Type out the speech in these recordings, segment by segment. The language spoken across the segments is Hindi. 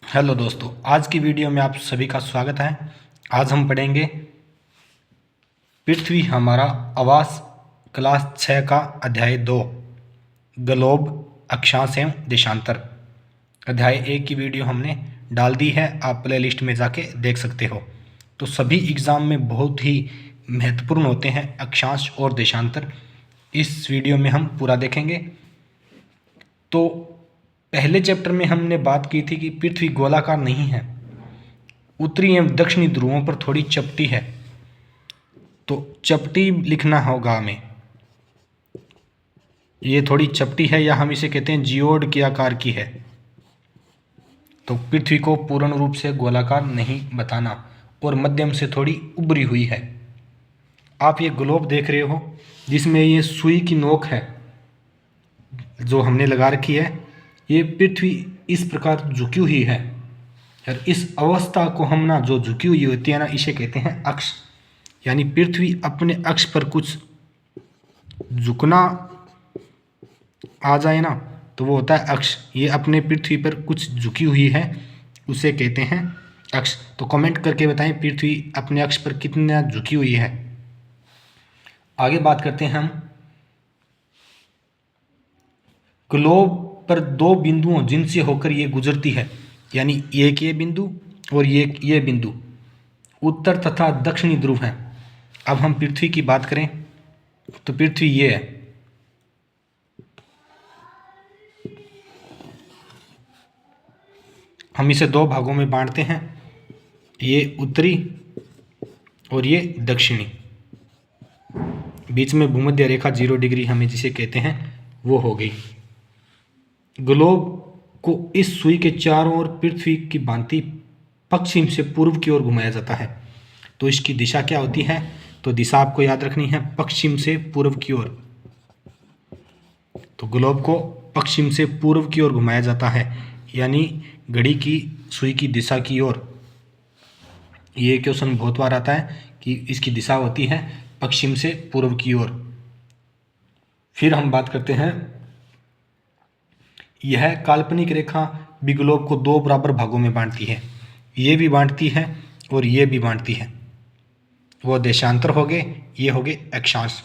हेलो दोस्तों, आज की वीडियो में आप सभी का स्वागत है। आज हम पढ़ेंगे पृथ्वी हमारा आवास क्लास 6 का अध्याय 2 ग्लोब अक्षांश एवं देशांतर। अध्याय 1 की वीडियो हमने डाल दी है, आप प्लेलिस्ट में जाके देख सकते हो। तो सभी एग्ज़ाम में बहुत ही महत्वपूर्ण होते हैं अक्षांश और देशांतर। इस वीडियो में हम पूरा देखेंगे। तो पहले चैप्टर में हमने बात की थी कि पृथ्वी गोलाकार नहीं है, उत्तरी एवं दक्षिणी ध्रुवों पर थोड़ी चपटी है। तो चपटी लिखना होगा हमें, ये थोड़ी चपटी है या हम इसे कहते हैं जियोड के आकार की है। तो पृथ्वी को पूर्ण रूप से गोलाकार नहीं बताना और मध्यम से थोड़ी उभरी हुई है। आप ये ग्लोब देख रहे हो जिसमें ये सुई की नोक है जो हमने लगा रखी है। ये पृथ्वी इस प्रकार झुकी हुई है और इस अवस्था को हम ना जो झुकी हुई होती है ना, इसे कहते हैं अक्ष। यानी पृथ्वी अपने अक्ष पर कुछ झुकना आ जाए ना तो वो होता है अक्ष। ये अपने पृथ्वी पर कुछ झुकी हुई है, उसे कहते हैं अक्ष। तो कमेंट करके बताएं पृथ्वी अपने अक्ष पर कितना झुकी हुई है। आगे बात करते हैं हम ग्लोब पर दो बिंदुओं जिनसे होकर ये गुजरती है, यानी एक ये बिंदु और ये बिंदु उत्तर तथा दक्षिणी ध्रुव हैं। अब हम पृथ्वी की बात करें तो पृथ्वी ये है, हम इसे दो भागों में बांटते हैं, ये उत्तरी और ये दक्षिणी। बीच में भूमध्य रेखा 0 डिग्री हमें जिसे कहते हैं वो हो गई। ग्लोब को इस सुई के चारों ओर पृथ्वी की भांति पश्चिम से पूर्व की ओर घुमाया जाता है। तो इसकी दिशा क्या होती है? तो दिशा आपको याद रखनी है पश्चिम से पूर्व की ओर। तो ग्लोब को पश्चिम से पूर्व की ओर घुमाया जाता है, यानी घड़ी की सुई की दिशा की ओर। ये क्वेश्चन बहुत बार आता है कि इसकी दिशा होती है पश्चिम से पूर्व की ओर। फिर हम बात करते हैं, यह काल्पनिक रेखा भी ग्लोब को दो बराबर भागों में बांटती है। ये भी बांटती है और ये भी बांटती है। वो देशांतर हो गए, ये हो गए अक्षांश।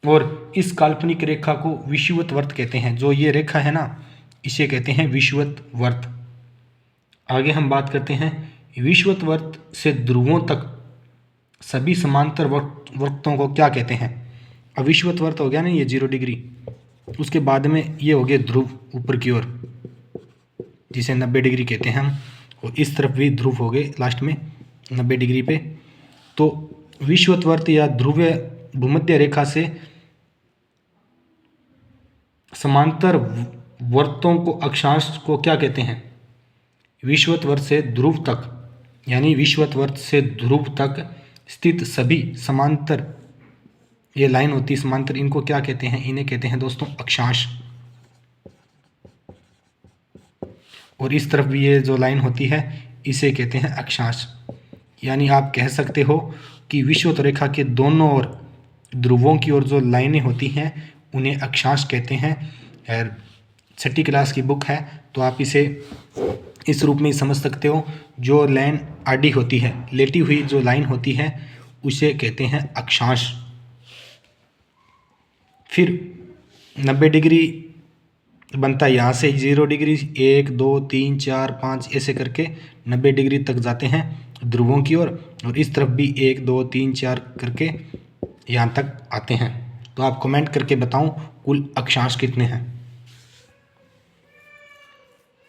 और इस काल्पनिक रेखा को विषुवत वर्त कहते हैं। जो ये रेखा है ना, इसे कहते हैं विषुवत वर्त। आगे हम बात करते हैं विषुवत वर्त से ध्रुवों तक सभी समांतर वृत्तों को क्या कहते हैं। अब विषुवत वर्त हो गया ना ये 0 डिग्री, उसके बाद में ये हो गए ध्रुव ऊपर की ओर जिसे 90 डिग्री कहते हैं हम, और इस तरफ भी ध्रुव हो गए लास्ट में 90 डिग्री पे। तो विषुवत वर्त या ध्रुवीय भूमध्य रेखा से समांतर वर्तों को अक्षांश को क्या कहते हैं? विषुवत वर्त से ध्रुव तक, यानी विषुवत वर्त से ध्रुव तक स्थित सभी समांतर, ये लाइन होती है समांतर, इनको क्या कहते हैं? इन्हें कहते हैं दोस्तों अक्षांश। और इस तरफ भी ये जो लाइन होती है इसे कहते हैं अक्षांश। यानी आप कह सकते हो कि विषुवत रेखा के दोनों ओर ध्रुवों की ओर जो लाइनें होती हैं उन्हें अक्षांश कहते हैं। और 6ठी क्लास की बुक है तो आप इसे इस रूप में समझ सकते हो। जो लाइन आडी होती है, लेटी हुई जो लाइन होती है, उसे कहते हैं अक्षांश। फिर 90 डिग्री बनता है यहाँ से 0 डिग्री, 1 2 3 4 5 ऐसे करके 90 डिग्री तक जाते हैं ध्रुवों की ओर। और इस तरफ भी 1 2 3 4 करके यहाँ तक आते हैं। तो आप कमेंट करके बताओ कुल अक्षांश कितने हैं।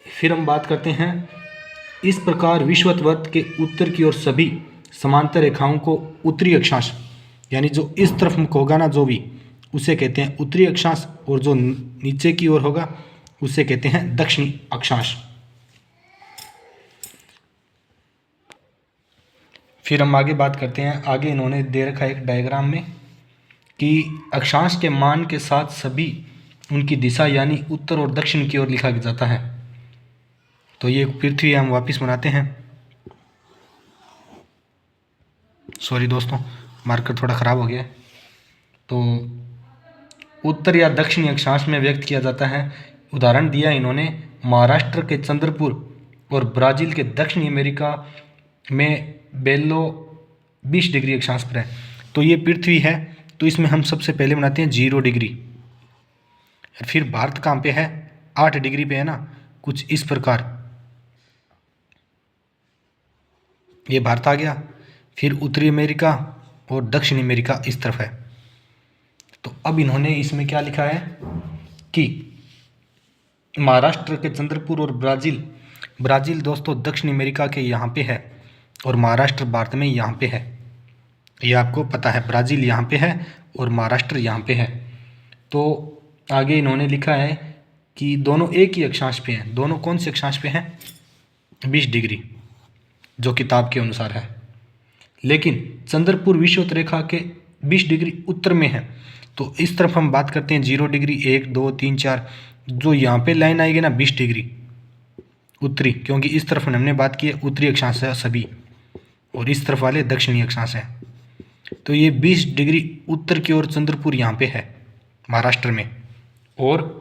फिर हम बात करते हैं, इस प्रकार विषुवत वर्त के उत्तर की ओर सभी समांतर रेखाओं को उत्तरी अक्षांश, यानी जो इस तरफ मुख होगा ना जो भी, उसे कहते हैं उत्तरी अक्षांश, और जो नीचे की ओर होगा उसे कहते हैं दक्षिणी अक्षांश। फिर हम आगे बात करते हैं, आगे इन्होंने दे रखा है एक डायग्राम में कि अक्षांश के मान के साथ सभी उनकी दिशा यानी उत्तर और दक्षिण की ओर लिखा जाता है। तो ये पृथ्वी हम वापस बनाते हैं। सॉरी दोस्तों, मार्कर थोड़ा ख़राब हो गया। तो उत्तर या दक्षिणी अक्षांश में व्यक्त किया जाता है। उदाहरण दिया इन्होंने महाराष्ट्र के चंद्रपुर और ब्राज़ील के दक्षिणी अमेरिका में बेलो 20 डिग्री अक्षांश पर है। तो ये पृथ्वी है, तो इसमें हम सबसे पहले बनाते हैं 0 डिग्री। फिर भारत कहाँ पे है, 8 डिग्री पे है ना, कुछ इस प्रकार ये भारत आ गया। फिर उत्तरी अमेरिका और दक्षिणी अमेरिका इस तरफ है। तो अब इन्होंने इसमें क्या लिखा है कि महाराष्ट्र के चंद्रपुर और ब्राज़ील दोस्तों दक्षिणी अमेरिका के यहाँ पे है और महाराष्ट्र भारत में यहाँ पे है। ये आपको पता है, ब्राज़ील यहाँ पे है और महाराष्ट्र यहाँ पे है। तो आगे इन्होंने लिखा है कि दोनों एक ही अक्षांश पे हैं। दोनों कौन से अक्षांश पे हैं, 20 डिग्री जो किताब के अनुसार है। लेकिन चंद्रपुर विषुवत रेखा के 20 डिग्री उत्तर में है। तो इस तरफ हम बात करते हैं 0 डिग्री, 1 2 3 4, जो यहाँ पे लाइन आएगी ना 20 डिग्री उत्तरी, क्योंकि इस तरफ हमने बात की है उत्तरी अक्षांश है सभी और इस तरफ वाले दक्षिणी अक्षांश है। तो ये 20 डिग्री उत्तर की ओर चंद्रपुर यहाँ पे है महाराष्ट्र में, और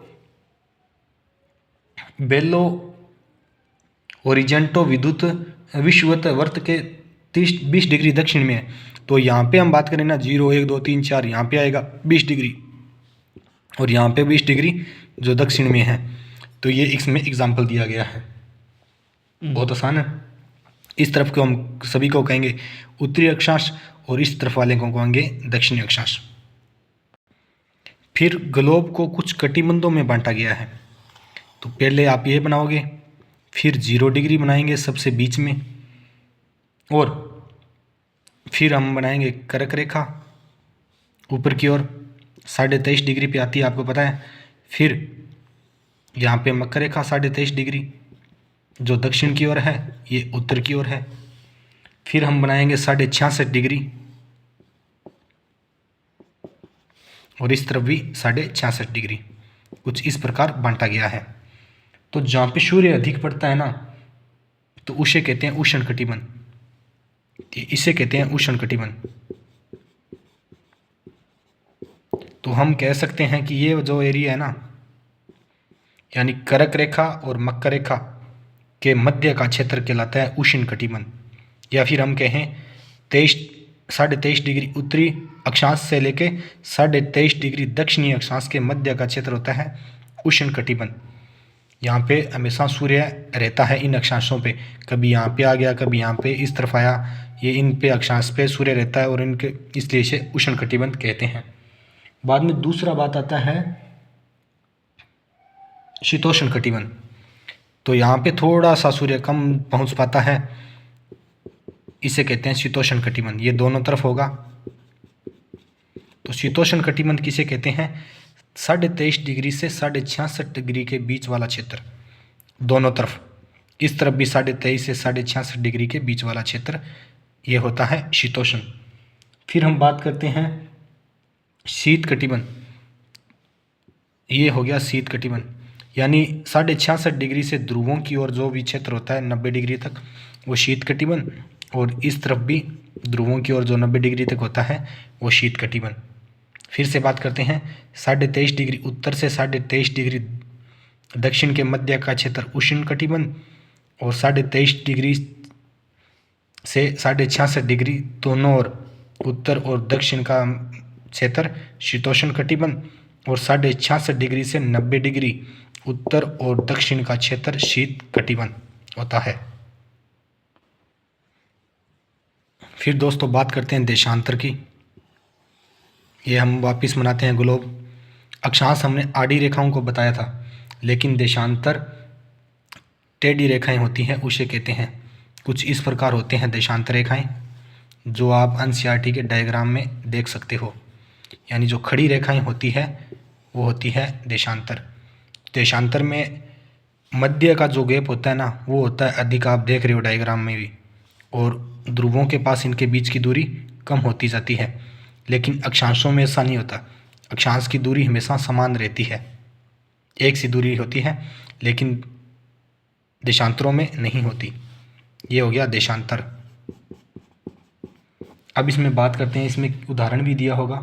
बेलो ओरिजेंटो विषुवत वर्त के 20 डिग्री दक्षिण में है। तो यहाँ पे हम बात करें ना 0 1 2 3 4, यहाँ पे आएगा 20 डिग्री और यहाँ पे 20 डिग्री जो दक्षिण में है। तो ये इसमें एग्जाम्पल दिया गया है, बहुत आसान है। इस तरफ को हम सभी को कहेंगे उत्तरी अक्षांश और इस तरफ वाले को कहेंगे दक्षिणी अक्षांश। फिर ग्लोब को कुछ कटिबंधों में बांटा गया है। तो पहले आप ये बनाओगे, फिर 0 डिग्री बनाएंगे सबसे बीच में, और फिर हम बनाएंगे कर्क रेखा ऊपर की ओर 23.5 डिग्री पे आती है, आपको पता है। फिर यहाँ पे मकर रेखा 23.5 डिग्री जो दक्षिण की ओर है, ये उत्तर की ओर है। फिर हम बनाएंगे 66.5 डिग्री और इस तरफ भी 66.5 डिग्री, कुछ इस प्रकार बांटा गया है। तो जहाँ पे सूर्य अधिक पड़ता है ना, तो उसे कहते हैं उष्ण कटिबंध, इसे कहते हैं उष्ण कटिबंध। तो हम कह सकते हैं कि ये जो एरिया है ना, यानी कर्क रेखा और मकर रेखा के मध्य का क्षेत्र कहलाता है उष्ण कटिबंध, या फिर हम कहें 23.5 डिग्री उत्तरी अक्षांश से लेके 23.5 डिग्री दक्षिणी अक्षांश के मध्य का क्षेत्र होता है उष्ण कटिबंध। यहाँ पे हमेशा सूर्य रहता है इन अक्षांशों पे, कभी यहाँ पे आ गया, कभी यहाँ पे इस तरफ आया, ये इन पे अक्षांश पे सूर्य रहता है और इनके इसलिए इसे उष्ण कटिबंध कहते हैं। बाद में दूसरा बात आता है शीतोष्ण कटिबंध। तो यहाँ पे थोड़ा सा सूर्य कम पहुँच पाता है, इसे कहते हैं शीतोष्ण कटिबंध। ये दोनों तरफ होगा। तो शीतोष्ण कटिबंध किसे कहते हैं, 23.5 डिग्री से 66.5 डिग्री के बीच वाला क्षेत्र, दोनों तरफ, इस तरफ भी 23.5 से 66.5 डिग्री के बीच वाला क्षेत्र, ये होता है शीतोष्ण। फिर हम बात करते हैं शीत कटिबंध। ये हो गया शीत कटिबंध, यानी 66.5 डिग्री से ध्रुवों की ओर जो भी क्षेत्र होता है 90 डिग्री तक, वो शीत कटिबंध, और इस तरफ भी ध्रुवों की ओर जो 90 डिग्री तक होता है वो शीत कटिबंध। फिर से बात करते हैं 23.5 डिग्री उत्तर से 23.5 डिग्री दक्षिण के मध्य का क्षेत्र उष्ण कटिबंध, और 23.5 डिग्री से 66.5 डिग्री दोनों ओर उत्तर और दक्षिण का क्षेत्र शीतोष्ण कटिबंध, और 66.5 डिग्री से 90 डिग्री उत्तर और दक्षिण का क्षेत्र शीत कटिबंध होता है। फिर दोस्तों बात करते हैं देशांतर की। ये हम वापस बनाते हैं ग्लोब। अक्षांश हमने आड़ी रेखाओं को बताया था, लेकिन देशांतर टेढ़ी रेखाएं होती हैं, उसे कहते हैं, कुछ इस प्रकार होते हैं देशांतर रेखाएं, जो आप एनसीईआरटी के डायग्राम में देख सकते हो। यानी जो खड़ी रेखाएं होती है वो होती है देशांतर। देशांतर में मध्य का जो गैप होता है ना, वो होता है अधिक, आप देख रहे हो डायग्राम में भी, और ध्रुवों के पास इनके बीच की दूरी कम होती जाती है। लेकिन अक्षांशों में ऐसा नहीं होता, अक्षांश की दूरी हमेशा समान रहती है, एक सी दूरी होती है, लेकिन देशांतरों में नहीं होती। ये हो गया देशांतर। अब इसमें बात करते हैं, इसमें उदाहरण भी दिया होगा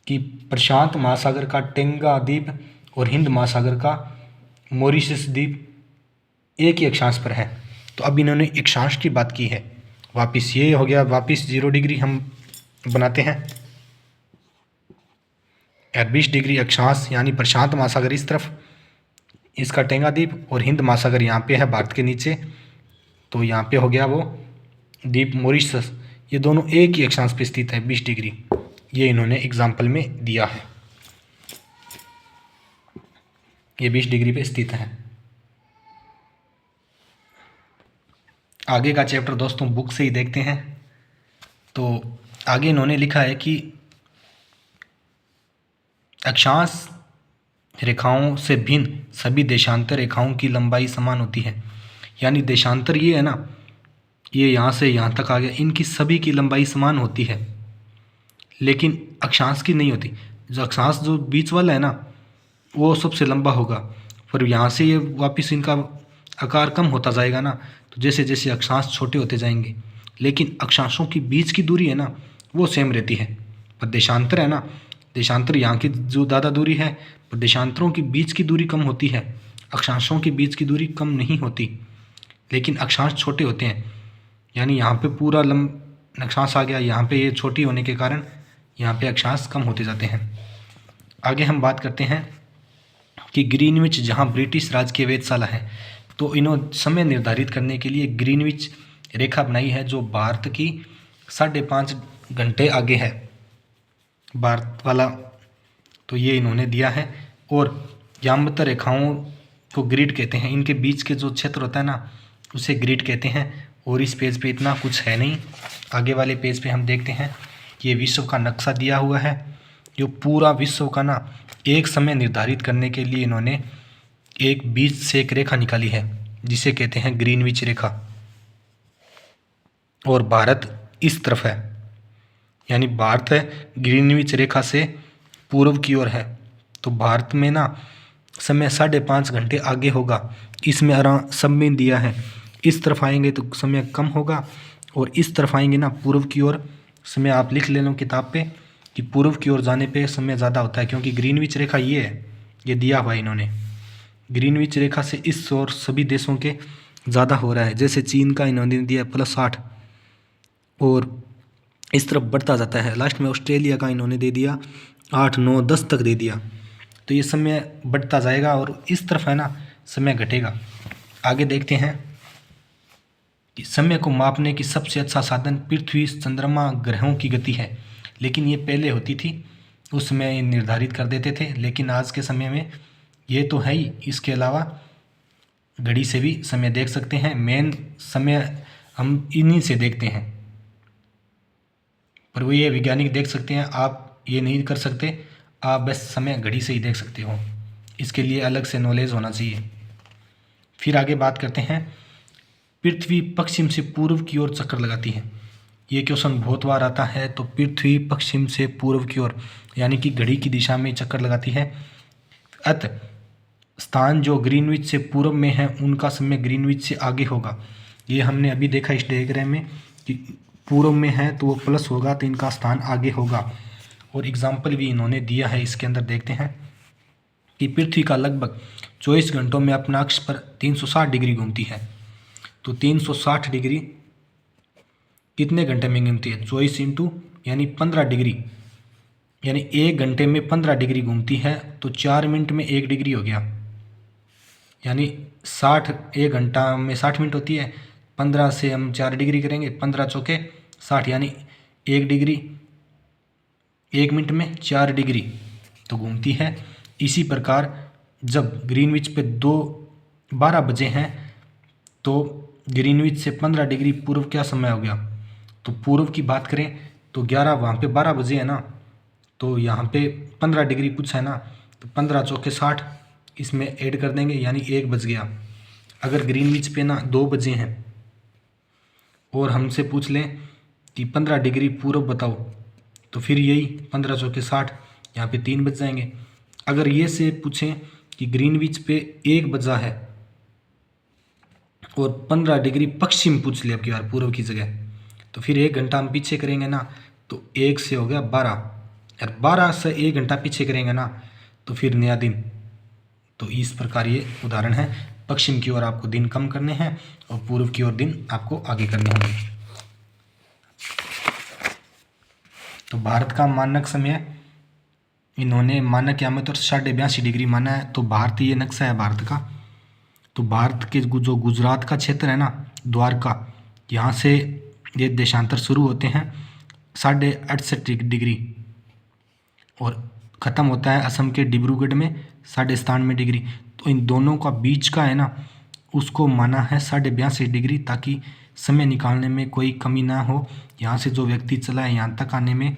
कि प्रशांत महासागर का टेंगा द्वीप और हिंद महासागर का मॉरिशस द्वीप एक ही अक्षांश पर है। तो अब इन्होंने अक्षांश की बात की है। वापिस ये हो गया, वापिस 0 डिग्री हम बनाते हैं और 20 डिग्री अक्षांश यानी प्रशांत महासागर इस तरफ, इसका टेंगा द्वीप, और हिंद महासागर यहाँ पे है भारत के नीचे। तो यहाँ पे हो गया वो द्वीप मॉरिशस। ये दोनों एक ही अक्षांश पे स्थित है 20 डिग्री। ये इन्होंने एग्जाम्पल में दिया है, ये 20 डिग्री पे स्थित है। आगे का चैप्टर दोस्तों बुक से ही देखते हैं। तो आगे इन्होंने लिखा है कि अक्षांश रेखाओं से भिन्न सभी देशांतर रेखाओं की लंबाई समान होती है। यानी देशांतर ये है ना, ये यहाँ से यहाँ तक आ गया, इनकी सभी की लंबाई समान होती है, लेकिन अक्षांश की नहीं होती। जो अक्षांश जो बीच वाला है ना, वो सबसे लंबा होगा, पर यहाँ से ये वापस इनका आकार कम होता जाएगा ना, तो जैसे जैसे अक्षांश छोटे होते जाएंगे, लेकिन अक्षांशों की बीच की दूरी है ना, वो सेम रहती है। पर देशांतर है ना, देशांतर यहाँ की जो ज़्यादा दूरी है, पर देशांतरों की बीच की दूरी कम होती है, अक्षांशों की बीच की दूरी कम नहीं होती, लेकिन अक्षांश छोटे होते हैं। यानी यहाँ पे पूरा अक्षांश आ गया, यहाँ पे ये छोटी होने के कारण यहाँ पे अक्षांश कम होते जाते हैं। आगे हम बात करते हैं कि ग्रीनविच जहाँ ब्रिटिश राज की वेधशाला है, तो इन्होंने समय निर्धारित करने के लिए ग्रीनविच रेखा बनाई है, जो भारत की 5.5 घंटे आगे है भारत वाला। तो ये इन्होंने दिया है। और यामतर रेखाओं को ग्रिड कहते हैं, इनके बीच के जो क्षेत्र होता है ना, उसे ग्रिड कहते हैं। और इस पेज पे इतना कुछ है नहीं। आगे वाले पेज पे हम देखते हैं कि ये विश्व का नक्शा दिया हुआ है, जो पूरा विश्व का ना एक समय निर्धारित करने के लिए इन्होंने एक बीच से एक रेखा निकाली है, जिसे कहते हैं ग्रीनविच रेखा। और भारत इस तरफ है, यानी भारत है ग्रीनविच रेखा से पूर्व की ओर है। तो भारत में ना समय 5.5 घंटे आगे होगा, इसमें आराम सब में दिया है। इस तरफ आएंगे तो समय कम होगा, और इस तरफ आएंगे ना पूर्व की ओर, समय आप लिख लेना किताब पे कि पूर्व की ओर जाने पे समय ज़्यादा होता है, क्योंकि ग्रीनविच रेखा ये है, ये दिया हुआ है इन्होंने। ग्रीनविच रेखा से इस ओर सभी देशों के ज़्यादा हो रहा है। जैसे चीन का इन्होंने दिया +8, और इस तरफ बढ़ता जाता है। लास्ट में ऑस्ट्रेलिया का इन्होंने दे दिया 8, 9, 10 तक दे दिया। तो ये समय बढ़ता जाएगा, और इस तरफ है ना समय घटेगा। आगे देखते हैं कि समय को मापने की सबसे अच्छा साधन पृथ्वी, चंद्रमा, ग्रहों की गति है। लेकिन ये पहले होती थी, उस समय निर्धारित कर देते थे, लेकिन आज के समय में ये तो है ही, इसके अलावा घड़ी से भी समय देख सकते हैं। मेन समय हम इन्हीं से देखते हैं, पर वो ये वैज्ञानिक देख सकते हैं, आप ये नहीं कर सकते। आप बस समय घड़ी से ही देख सकते हो, इसके लिए अलग से नॉलेज होना चाहिए। फिर आगे बात करते हैं, पृथ्वी पश्चिम से पूर्व की ओर चक्कर लगाती है। ये क्वेश्चन बहुत बार आता है। तो पृथ्वी पश्चिम से पूर्व की ओर यानी कि घड़ी की दिशा में चक्कर लगाती है। अतः स्थान जो ग्रीनविच से पूर्व में है, उनका समय ग्रीनविच से आगे होगा। ये हमने अभी देखा इस डायग्राम में कि पूर्व में है तो वो प्लस होगा, तो इनका स्थान आगे होगा। और एग्जाम्पल भी इन्होंने दिया है, इसके अंदर देखते हैं कि पृथ्वी का लगभग 24 घंटों में अपना अक्ष पर 360 डिग्री घूमती है। तो 360 डिग्री कितने घंटे में घूमती है? 24 इंटू यानी 15 डिग्री, यानी 1 घंटे में 15 डिग्री घूमती है। तो 4 मिनट में 1 डिग्री हो गया, यानी 60, 1 घंटा में 60 मिनट होती है। 15 से हम 4 डिग्री करेंगे, 15 चौके 60, यानी 1 डिग्री 1 मिनट में 4 डिग्री तो घूमती है। इसी प्रकार जब ग्रीनविच पे 12 बजे हैं, तो ग्रीनविच से 15 डिग्री पूर्व क्या समय हो गया? तो पूर्व की बात करें तो 11, वहाँ पे 12 बजे है ना, तो यहाँ पे 15 डिग्री पूछा है ना, तो 15 चौके 60 इसमें ऐड कर देंगे, यानी 1 बज गया। अगर ग्रीनविच पे ना 2 बजे हैं और हमसे पूछ लें कि 15 डिग्री पूर्व बताओ, तो फिर यही 15 चौके 60, यहाँ पे 3 बज जाएंगे। अगर ये से पूछें कि ग्रीनविच पे 1 बजा है और 15 डिग्री पश्चिम पूछ लिया, अब की बार पूर्व की जगह, तो फिर 1 घंटा हम पीछे करेंगे ना, तो 1 से हो गया 12, और 12 से 1 घंटा पीछे करेंगे ना, तो फिर नया दिन। तो इस प्रकार ये उदाहरण है। पश्चिम की ओर आपको दिन कम करने हैं और पूर्व की ओर दिन आपको आगे करने होंगे। तो भारत का मानक समय इन्होंने मानक यामत और 82.5 डिग्री माना है। तो भारतीय ये नक्शा है भारत का। तो भारत के जो गुजरात का क्षेत्र है ना, द्वारका, यहाँ से ये देशांतर शुरू होते हैं 68.5 डिग्री और ख़त्म होता है असम के डिब्रूगढ़ में 97 डिग्री। तो इन दोनों का बीच का है ना, उसको माना है 82.5 डिग्री, ताकि समय निकालने में कोई कमी ना हो। यहाँ से जो व्यक्ति चला है यहाँ तक आने में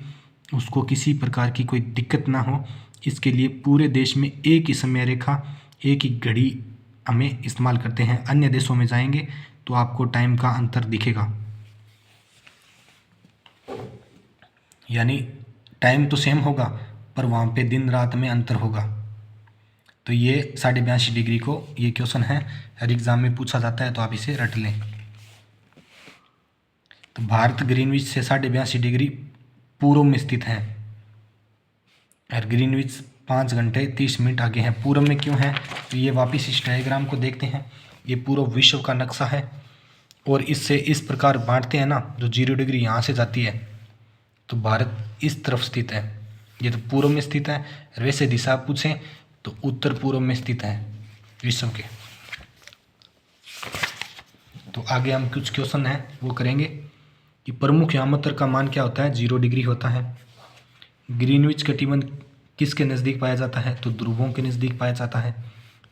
उसको किसी प्रकार की कोई दिक्कत ना हो, इसके लिए पूरे देश में एक ही समय रेखा, एक ही घड़ी हमें इस्तेमाल करते हैं। अन्य देशों में जाएंगे तो आपको टाइम का अंतर दिखेगा, यानी टाइम तो सेम होगा पर वहाँ पे दिन रात में अंतर होगा। तो ये 82.5 डिग्री को ये क्वेश्चन है, हर एग्ज़ाम में पूछा जाता है, तो आप इसे रट लें। तो भारत ग्रीनविच से 82.5 डिग्री पूर्व में स्थित है और ग्रीनविच 5 घंटे 30 मिनट आगे है। पूर्व में क्यों है, तो ये वापिस इस डायग्राम को देखते हैं। ये पूरा विश्व का नक्शा है और इससे इस प्रकार बांटते हैं ना, जो 0 डिग्री यहाँ से जाती है तो भारत इस तरफ स्थित है, ये तो पूर्व में स्थित है। वैसे दिशा पूछें तो उत्तर पूर्व में स्थित है विश्व के। तो आगे हम कुछ क्वेश्चन हैं वो करेंगे कि प्रमुख यामोत्तर का मान क्या होता है, 0 डिग्री होता है। ग्रीनविच कटिबंध किसके नज़दीक पाया जाता है, तो ध्रुवों के नज़दीक पाया जाता है।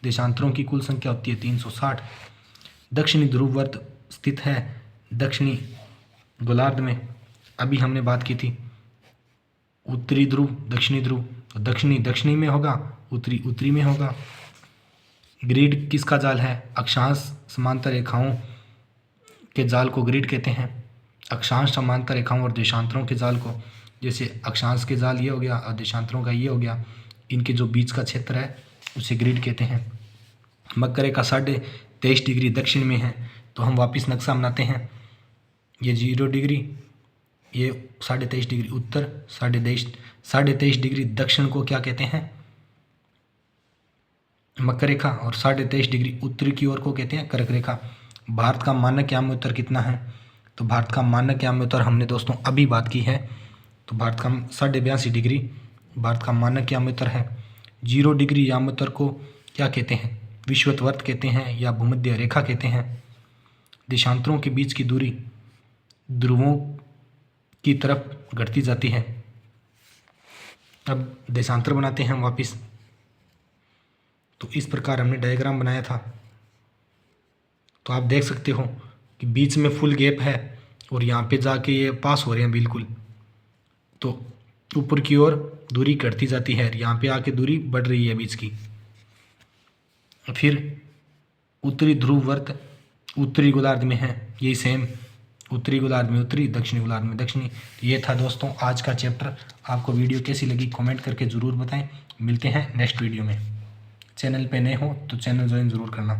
देशांतरों की कुल संख्या होती है 360। दक्षिणी ध्रुववर्त स्थित है दक्षिणी गोलार्ध में, अभी हमने बात की थी। उत्तरी ध्रुव दक्षिणी ध्रुव, तो दक्षिणी दक्षिणी में होगा, उत्तरी उत्तरी में होगा। ग्रिड किसका जाल है, अक्षांश समांतर रेखाओं के जाल को ग्रिड कहते हैं। अक्षांश समांतर रेखाओं और देशांतरों के जाल को, जैसे अक्षांश के जाल ये हो गया और देशांतरों का ये हो गया, इनके जो बीच का क्षेत्र है उसे ग्रिड कहते हैं। मकर रेखा 23.5 डिग्री दक्षिण में है, तो हम वापस नक्शा बनाते हैं। ये 0 डिग्री, ये 23.5 डिग्री उत्तर, 23.5 डिग्री दक्षिण को क्या कहते हैं, मकर रेखा, और 23.5 डिग्री उत्तरी की ओर को कहते हैं कर्क रेखा। भारत का मानक यामोत्तर कितना है, तो भारत का मानक यामोत्तर हमने दोस्तों अभी बात की है। तो भारत का 82.5 डिग्री भारत का मानक यामोत्तर है। 0 डिग्री यामोत्तर को क्या कहते हैं, विषुवत कहते हैं या भूमध्य रेखा कहते हैं। देशांतरों के बीच की दूरी ध्रुवों की तरफ घटती जाती है। अब देशांतर बनाते हैं हम वापिस। तो इस प्रकार हमने डायग्राम बनाया था, तो आप देख सकते हो कि बीच में फुल गैप है और यहाँ पे जाके ये पास हो रहे हैं बिल्कुल। तो ऊपर की ओर दूरी घटती जाती है, यहाँ पे आके दूरी बढ़ रही है बीच की। फिर उत्तरी ध्रुववर्त उत्तरी गोलार्ध में है, यही सेम, उत्तरी गोलार्ध में उत्तरी, दक्षिणी गोलार्ध में दक्षिणी। ये था दोस्तों आज का चैप्टर। आपको वीडियो कैसी लगी कमेंट करके ज़रूर बताएं। मिलते हैं नेक्स्ट वीडियो में। चैनल पे नए हो तो चैनल ज्वाइन ज़रूर करना।